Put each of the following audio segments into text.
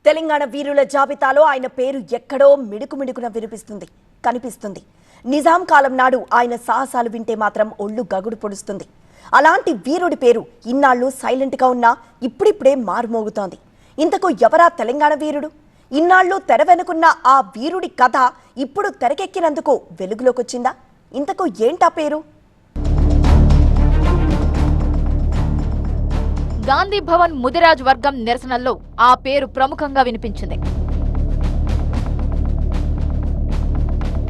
తెలంగాణ వీరుల జాబితాలో ఆయన పేరు ఎక్కడో మిడుకుమిడుకున కనిపిస్తుంది. నిజాం కాలం నాడు ఆయన సాహసాలు వింటే మాత్రం ఒళ్ళు గగుడు పొడుస్తుంది. అలాంటి వీరుడి పేరు ఇన్నాళ్ళు సైలెంట్గా ఉన్నా ఇప్పుడిప్పుడే మారుమోగుతోంది. ఇంతకు ఎవరా తెలంగాణ వీరుడు? ఇన్నాళ్ళు తెర వెనుకున్న ఆ వీరుడి కథ ఇప్పుడు తెరకెక్కినందుకు వెలుగులోకొచ్చిందా? ఇంతకు ఏంటా పేరు? గాంధీ భవన్ ముదిరాజ్ వర్గం నిరసనల్లో ఆ పేరు ప్రముఖంగా వినిపించింది.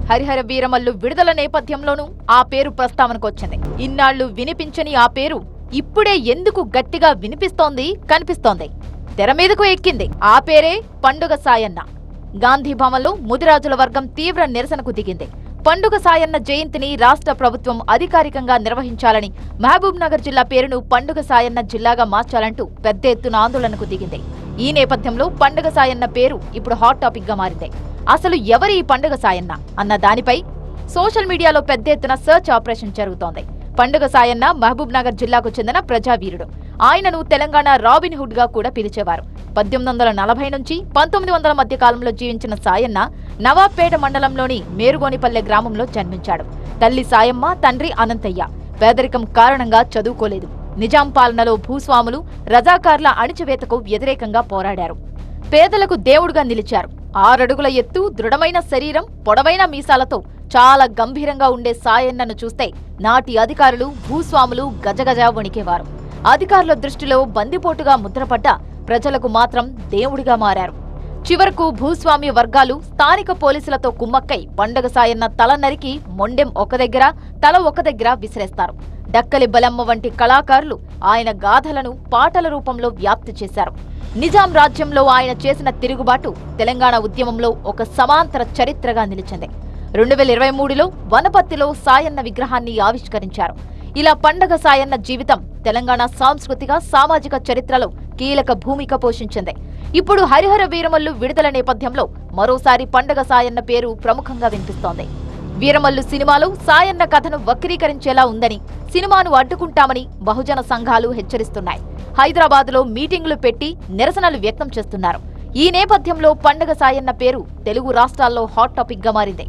హరిహర వీరమల్లు విడుదల నేపథ్యంలోనూ ఆ పేరు ప్రస్తావనకు వచ్చింది. ఇన్నాళ్లు వినిపించని ఆ పేరు ఇప్పుడే ఎందుకు గట్టిగా వినిపిస్తోంది, కనిపిస్తోంది, తెర మీదకు ఎక్కింది. ఆ పేరే పండుగ సాయన్న. గాంధీ భవన్లో ముదిరాజుల వర్గం తీవ్ర నిరసనకు దిగింది. పండుగ సాయన్న జయంతిని రాష్ట్ర ప్రభుత్వం అధికారికంగా నిర్వహించాలని, మహబూబ్ నగర్ జిల్లా పేరును పండుగ సాయన్న జిల్లాగా మార్చాలంటూ పెద్ద ఎత్తున ఆందోళనకు దిగింది. ఈ నేపథ్యంలో పండుగ సాయన్న పేరు ఇప్పుడు హాట్ టాపిక్ గా మారింది. అసలు ఎవరి ఈ పండుగ సాయన్న అన్న దానిపై సోషల్ మీడియాలో పెద్ద ఎత్తున సర్చ్ ఆపరేషన్ జరుగుతోంది. పండుగ సాయన్న మహబూబ్ నగర్ జిల్లాకు చెందిన ప్రజావీరుడు. ఆయనను తెలంగాణ రాబిన్ హుడ్ గా కూడా పిలిచేవారు. 1840 నుంచి 1900 మధ్య కాలంలో జీవించిన సాయన్న నవాబ్పేట మండలంలోని మేరుగోనిపల్లె గ్రామంలో జన్మించాడు. తల్లి సాయమ్మ, తండ్రి అనంతయ్య. పేదరికం కారణంగా చదువుకోలేదు. నిజాం పాలనలో భూస్వాములు, రజాకార్ల అణిచివేతకు వ్యతిరేకంగా పోరాడారు. పేదలకు దేవుడుగా నిలిచారు. 6 అడుగుల ఎత్తు, దృఢమైన శరీరం, పొడవైన మీసాలతో చాలా గంభీరంగా ఉండే సాయన్నను చూస్తే నాటి అధికారులు, భూస్వాములు గజగజ వణికేవారు. అధికారుల దృష్టిలో బందిపోటుగా ముద్రపడ్డ ప్రజలకు మాత్రం దేవుడిగా మారారు. చివరకు భూస్వామ్య వర్గాలు స్థానిక పోలీసులతో కుమ్మక్కై పండుగ సాయన్న తల నరికి మొండెం ఒక దగ్గర, తల ఒక దగ్గర విసిరేస్తారు. డక్కలి బలమ్మ వంటి కళాకారులు ఆయన గాథలను పాటల రూపంలో వ్యాప్తి చేశారు. నిజాం రాజ్యంలో ఆయన చేసిన తిరుగుబాటు తెలంగాణ ఉద్యమంలో ఒక సమాంతర చరిత్రగా నిలిచింది. 2023లో వనపర్తిలో సాయన్న విగ్రహాన్ని ఆవిష్కరించారు. ఇలా పండగ సాయన్న జీవితం తెలంగాణ సాంస్కృతిక, సామాజిక చరిత్రలో కీలక భూమిక పోషించింది. ఇప్పుడు హరిహర వీరమల్లు విడుదల నేపథ్యంలో మరోసారి పండగ సాయన్న పేరు ప్రముఖంగా వినిపిస్తోంది. వీరమల్లు సినిమాలో సాయన్న కథను వక్రీకరించేలా ఉందని, సినిమాను అడ్డుకుంటామని బహుజన సంఘాలు హెచ్చరిస్తున్నాయి. హైదరాబాద్లో మీటింగులు పెట్టి నిరసనలు వ్యక్తం చేస్తున్నారు. ఈ నేపథ్యంలో పండగ సాయన్న పేరు తెలుగు రాష్ట్రాల్లో హాట్ టాపిక్ గా మారింది.